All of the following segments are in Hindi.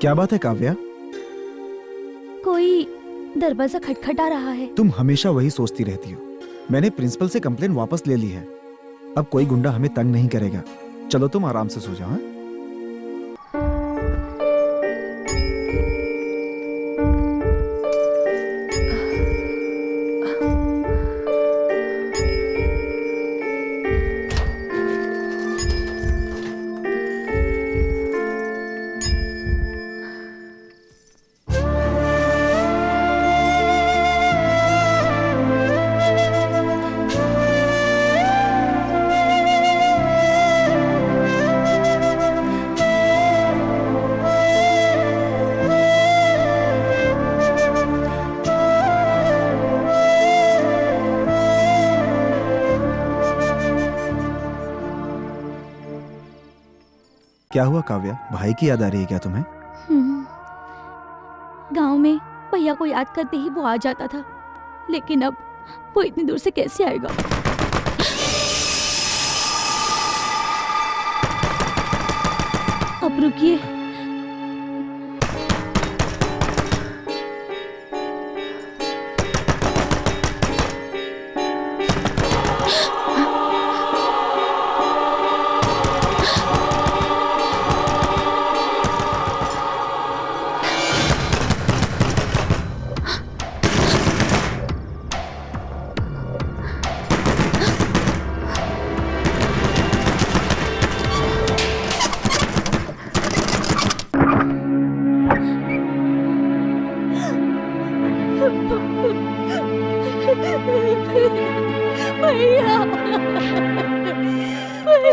क्या बात है काव्या? कोई दरवाजा खटखटा रहा है। तुम हमेशा वही सोचती रहती हो। मैंने प्रिंसिपल से कंप्लेन वापस ले ली है। अब कोई गुंडा हमें तंग नहीं करेगा। चलो तुम आराम से सो जाओ। हाँ? क्या हुआ काव्या? भाई की याद आ रही है क्या तुम्हें? गांव में भैया को याद करते ही वो आ जाता था, लेकिन अब वो इतनी दूर से कैसे आएगा? अब रुकिए।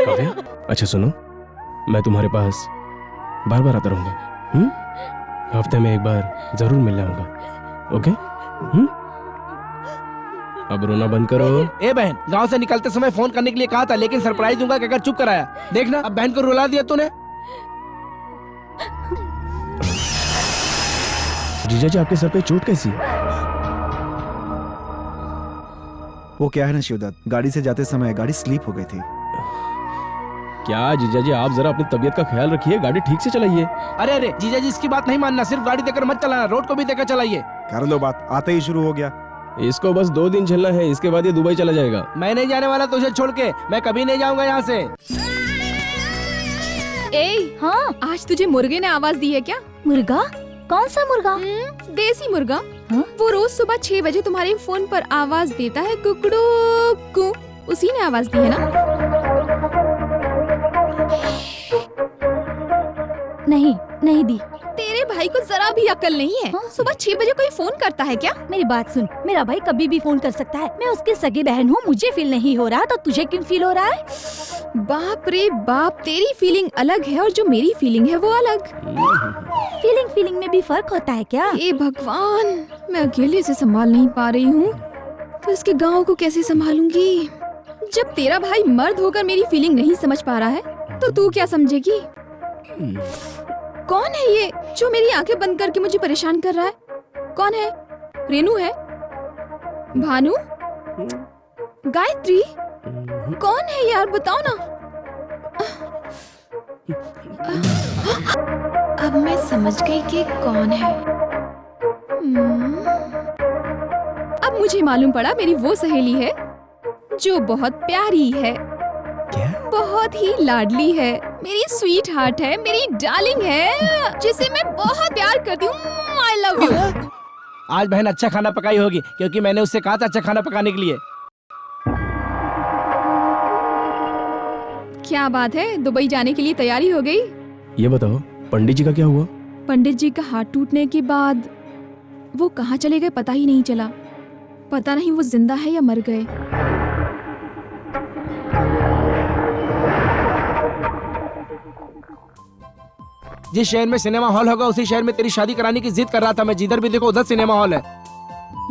काव्या, अच्छा सुनो, मैं तुम्हारे पास बार बार आता रहूंगा। हफ्ते में एक बार जरूर मिलने आऊंगा। ओके? अब रोना बंद करो। ए बहन, गांव से निकलते समय फोन करने के लिए कहा था, लेकिन सरप्राइज दूंगा कहकर चुप कराया। देखना, अब बहन को रुला दिया तूने। जीजा जी, आपके सर पे चोट कैसी? वो क्या है ना शिवदत्त, गाड़ी से जाते समय गाड़ी स्लीप हो गई थी। क्या जीजा जी, आप जरा अपनी तबीयत का ख्याल रखिए, गाड़ी ठीक से चलाइए। अरे अरे जीजा जी, इसकी बात नहीं मानना, सिर्फ गाड़ी देकर मत चलाना, रोड को भी देकर चलाइए। कर लो बात, आते ही शुरू हो गया। इसको बस 2 दिन झेलना है, इसके बाद ये दुबई चला जाएगा। मैं नहीं जाने वाला तुझे छोड़ के, मैं कभी नहीं जाऊंगा यहाँ से। ए, हाँ, आज तुझे मुर्गे ने आवाज दी है क्या? मुर्गा? कौन सा मुर्गा? देसी मुर्गा। हाँ? वो रोज सुबह 6 बजे तुम्हारे फोन पर आवाज देता है, कुकड़ू कु। उसी ने आवाज दी है ना? नहीं दी। तेरे भाई को जरा भी अकल नहीं है। हाँ? सुबह 6 बजे कोई फोन करता है क्या? मेरी बात सुन, मेरा भाई कभी भी फोन कर सकता है। मैं उसकी सगी बहन हूँ, मुझे फील नहीं हो रहा, तो तुझे क्यों फील हो रहा है? बाप रे बाप, तेरी फीलिंग अलग है और जो मेरी फीलिंग है वो अलग। फीलिंग में भी फर्क होता है क्या? ए भगवान, मैं अकेले से संभाल नहीं पा रही हूँ, तो इसके गांव को कैसे संभालूंगी? जब तेरा भाई मर्द होकर मेरी फीलिंग नहीं समझ पा रहा है, तो तू क्या समझेगी? कौन है ये जो मेरी आंखें बंद करके मुझे परेशान कर रहा है? कौन है? रेनू है? भानु? गायत्री? कौन है यार, बताओ ना। अब मैं समझ गई कि कौन है। अब मुझे मालूम पड़ा, मेरी वो सहेली है जो बहुत प्यारी है। क्या? बहुत ही लाडली है, मेरी स्वीट हार्ट है, मेरी डार्लिंग है, जिसे मैं बहुत प्यार करती हूँ। I love you. आज बहन अच्छा खाना पकाई होगी, क्योंकि मैंने उससे कहा था अच्छा खाना पकाने के लिए। क्या बात है, दुबई जाने के लिए तैयारी हो गई? ये बताओ, पंडित जी का क्या हुआ? पंडित जी का हाथ टूटने के बाद वो कहाँ चले गए पता ही नहीं चला। पता नहीं वो जिंदा है या मर गए। जिस शहर में सिनेमा हॉल होगा उसी शहर में तेरी शादी कराने की जिद कर रहा था मैं। जिधर भी देखो उधर सिनेमा हॉल है,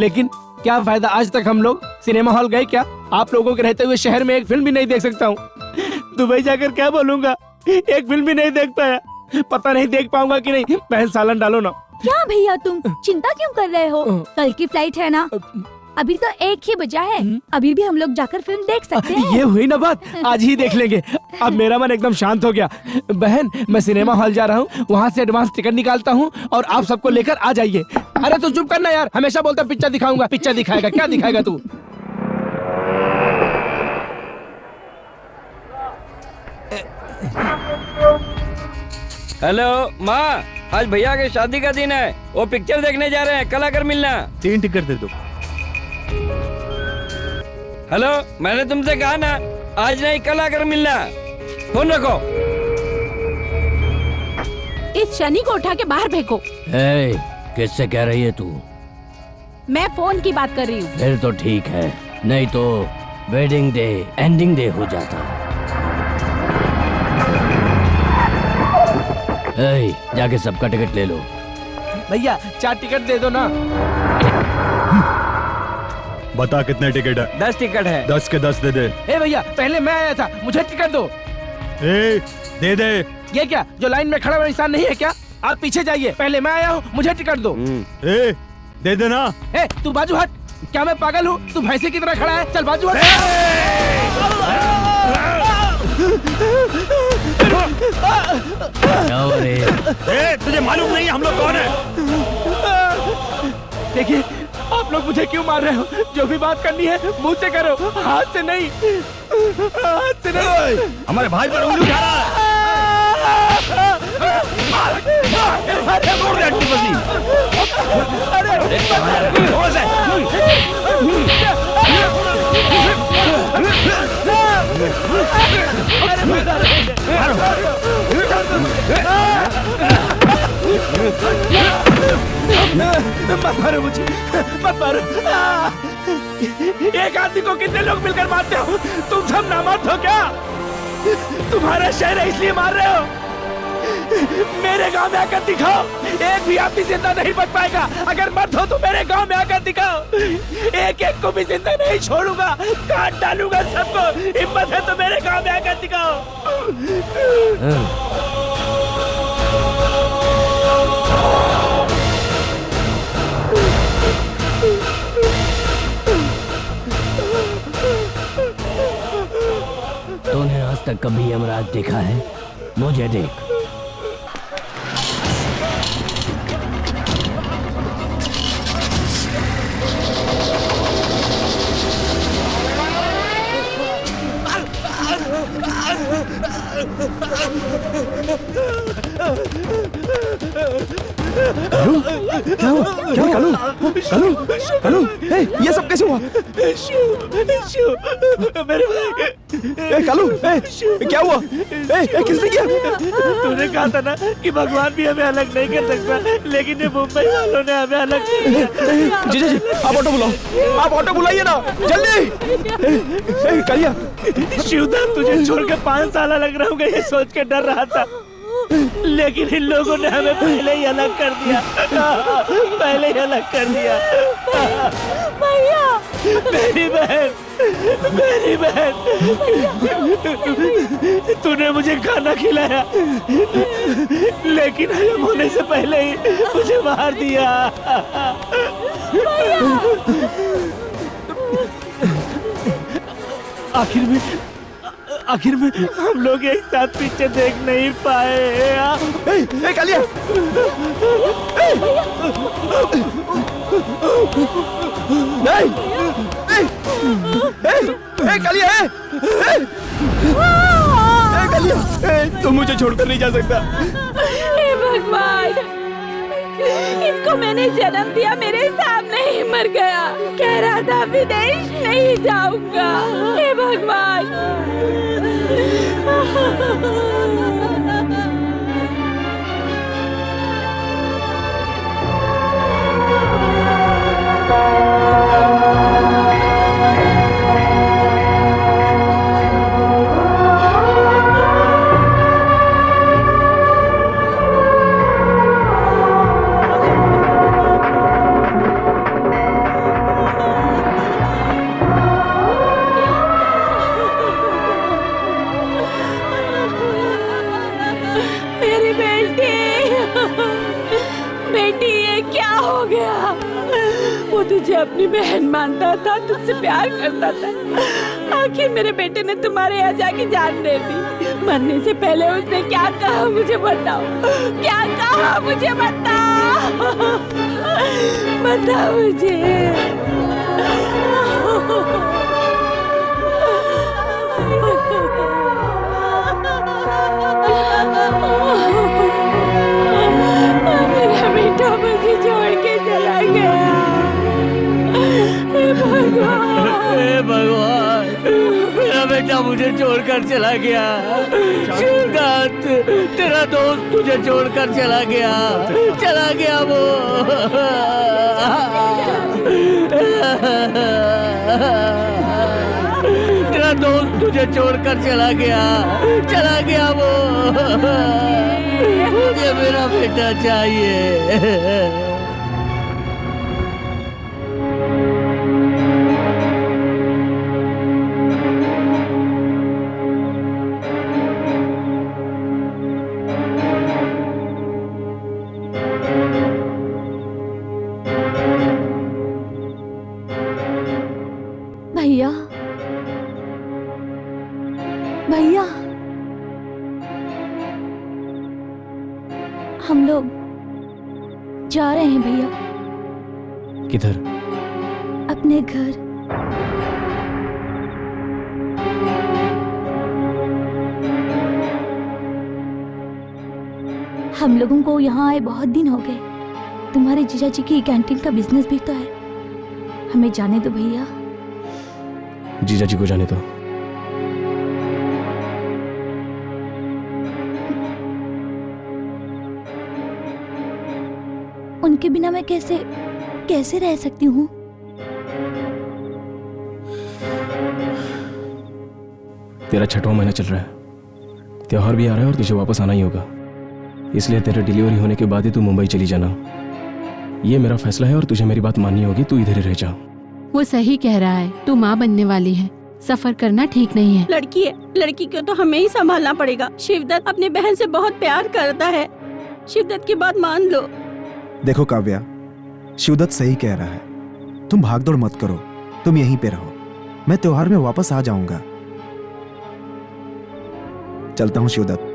लेकिन क्या फायदा, आज तक हम लोग सिनेमा हॉल गए क्या? आप लोगों के रहते हुए शहर में एक फिल्म भी नहीं देख सकता हूँ। दुबई जाकर क्या बोलूंगा, एक फिल्म भी नहीं देख पाया। पता नहीं देख पाऊंगा कि नहीं। बहन सालन डालो ना। क्या भैया, तुम चिंता क्यों कर रहे हो? कल की फ्लाइट है ना? अभी तो 1 ही बजा है, अभी भी हम लोग जाकर फिल्म देख सकते हैं। ये हुई ना बात, आज ही देख लेंगे। अब मेरा मन एकदम शांत हो गया। बहन, मैं सिनेमा हॉल जा रहा हूँ, वहाँ से एडवांस टिकट निकालता हूँ और आप सबको लेकर आ जाइए। अरे तू चुप करना यार, हमेशा बोलता पिक्चर दिखाऊंगा, पिक्चर दिखाएगा, क्या दिखाएगा तू? हेलो माँ, आज भैया की शादी का दिन है, वो पिक्चर देखने जा रहे हैं, कल आकर मिलना। 3 टिकट दे दो। हेलो, मैंने तुमसे कहा ना, आज नहीं कल आकर मिलना। फोन रखो। इस शनि को उठा के बाहर फेंको। किससे कह रही है तू? मैं फोन की बात कर रही हूँ। फिर तो ठीक है, नहीं तो वेडिंग डे एंडिंग डे हो जाता। जाके सबका टिकट ले लो। भैया 4 टिकट दे दो ना। बता कितने टिकट है? 10 टिकट है। 10 के 10 दे दे। ए भैया, पहले मैं आया था, मुझे टिकट दो। दे दे। ये क्या, जो लाइन में खड़ा हुआ इंसान नहीं है क्या? आप पीछे जाइए, पहले मैं आया हूँ, मुझे टिकट दो। दे देना। तू बाजू हट, क्या मैं पागल हूँ? तू भैंसे की तरह खड़ा है, चल बाजू हट। तुझे मालूम नहीं हम लोग कौन है? देखिए, आप लोग मुझे क्यों मार रहे हो? जो भी बात करनी है मुंह से करो, हाथ से नहीं, हाथ से नहीं। हमारे भाई पर उंगली उठा रहा है। मत मारो मुझे, मत मारो। एक आदमी को कितने लोग मिलकर मारते हो? तुम सब नामर्द हो क्या? तुम्हारा शहर है इसलिए मार रहे हो? मेरे गांव में आकर दिखाओ, एक भी आदमी जिंदा नहीं बच पाएगा। अगर मर्द हो तो मेरे गांव में आकर दिखाओ, एक एक को भी जिंदा नहीं छोड़ूंगा, काट डालूंगा सबको। हिम्मत है तो मेरे गांव में आकर दिखाओ। तूने आज तक कभी यमराज देखा है? मुझे देख। क्या हुआ? क्या कालू? कालू? कालू? ये सब कैसे हुआ? मेरे भाई। कालू? क्या हुआ? किसने किया? तूने कहा था ना कि भगवान भी हमें अलग नहीं कर सकता, लेकिन ये मुंबई वालों ने हमें अलग कर दिया। जी जी जी, आप ऑटो बुलाओ, आप ऑटो बुलाइए ना, जल्दी। कालिया, शिवदास, तुझे छोड़ के 5 साल अलग रहूंगा ये सोच के डर रहा था, लेकिन इन लोगों ने हमें पहले ही अलग कर दिया, पहले ही अलग कर दिया। भैया, मेरी बहन, मेरी बहन, तूने मुझे खाना खिलाया, लेकिन हजम होने से पहले ही मुझे मार दिया। आखिर में हम लोग एक साथ पीछे देख नहीं पाए। कालिया, कालिया, कालिया, तुम मुझे छोड़कर नहीं जा सकता। हे भगवान, इसको मैंने जन्म दिया, मेरे सामने ही मर गया। कह रहा था विदेश नहीं जाऊंगा। हे भगवान। तुझे अपनी बहन मानता था, तुझसे प्यार करता था। आखिर मेरे बेटे ने तुम्हारे यहाँ जाके जान दे दी। मरने से पहले उसने क्या कहा मुझे बताओ, क्या कहा मुझे बताओ, बता मुझे। मेरा बेटा मुझे छोड़ के चला गया। हे भगवान, हे भगवान, मेरा बेटा मुझे छोड़कर चला गया। शिवदत्त, तेरा दोस्त तुझे छोड़कर चला गया वो। तेरा दोस्त तुझे छोड़कर चला गया वो। मुझे मेरा बेटा चाहिए। भैया, भैया, हम लोग जा रहे हैं भैया, किधर? अपने घर। हम लोगों को यहाँ आए बहुत दिन हो गए। तुम्हारे जीजा जी की कैंटीन का बिजनेस भी तो है, हमें जाने दो भैया। जीजा जी को जाने दो। उनके बिना मैं कैसे रह सकती हूँ? तेरा 6वां महीना चल रहा है, त्योहार भी आ रहा है और तुझे वापस आना ही होगा। इसलिए तेरे डिलीवरी होने के बाद ही तू मुंबई चली जाना। ये मेरा फैसला है और तुझे मेरी बात माननी होगी। तू इधर ही रह जा। वो सही कह रहा है, तू माँ बनने वाली है, सफर करना ठीक नहीं है। लड़की है, लड़की को तो हमें ही संभालना पड़ेगा। शिवदत्त अपनी बहन से बहुत प्यार करता है, शिवदत्त की बात मान लो। देखो काव्या, शिवदत्त सही कह रहा है। तुम भागदौड़ मत करो, तुम यहीं पे रहो। मैं त्योहार में वापस आ जाऊंगा। चलता हूँ शिवदत्त।